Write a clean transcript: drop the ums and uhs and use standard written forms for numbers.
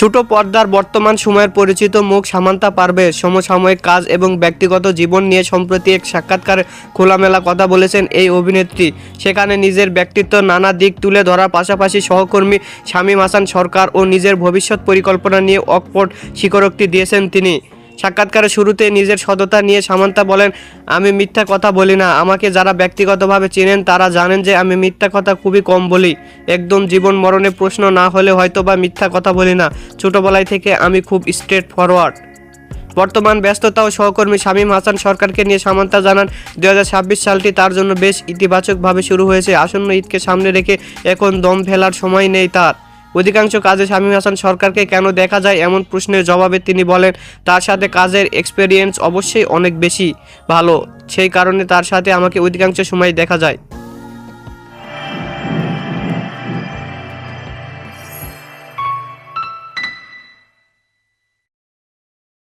ছোট পর্দার বর্তমান সময়ের পরিচিত মুখ সামান্তা পারভেজ সমসাময়িক কাজ এবং ব্যক্তিগত জীবন নিয়ে সম্প্রতি এক সাক্ষাৎকারে খোলামেলা কথা বলেছেন এই অভিনেত্রী। সেখানে নিজের ব্যক্তিত্ব নানা দিক তুলে ধরার পাশাপাশি সহকর্মী শামীম হাসান সরকার ও নিজের ভবিষ্যৎ পরিকল্পনা নিয়ে অকপট স্বীকারোক্তি দিয়েছেন তিনি। সাক্ষাৎকারের শুরুতে নিজের সততা নিয়ে সামান্তা বলেন, আমি মিথ্যা কথা বলি না। আমাকে যারা ব্যক্তিগতভাবে চেনেন তারা জানেন যে আমি মিথ্যা কথা খুবই কম বলি। একদম জীবন মরণের প্রশ্ন না হলে হয়তো বা মিথ্যা কথা বলি না। ছোটবেলায় থেকে আমি খুব স্ট্রেট ফরওয়ার্ড। বর্তমান ব্যস্ততা ও সহকর্মী শামীম হাসান সরকারকে নিয়ে সামান্তা জানান, 2026 সালটি তার জন্য বেশ ইতিবাচকভাবে শুরু হয়েছে। আসন্ন ঈদকে সামনে রেখে এখন দম ফেলার সময় নেই তার। অধিকাংশ কাজে শামীম হাসান সরকারকে কেন দেখা যায় এমন প্রশ্নের জবাবে তিনি বলেন, তার সাথে কাজের এক্সপেরিয়েন্স অবশ্যই অনেক বেশি ভালো, সেই কারণে তার সাথে আমাকে অধিকাংশ সময় দেখা যায়।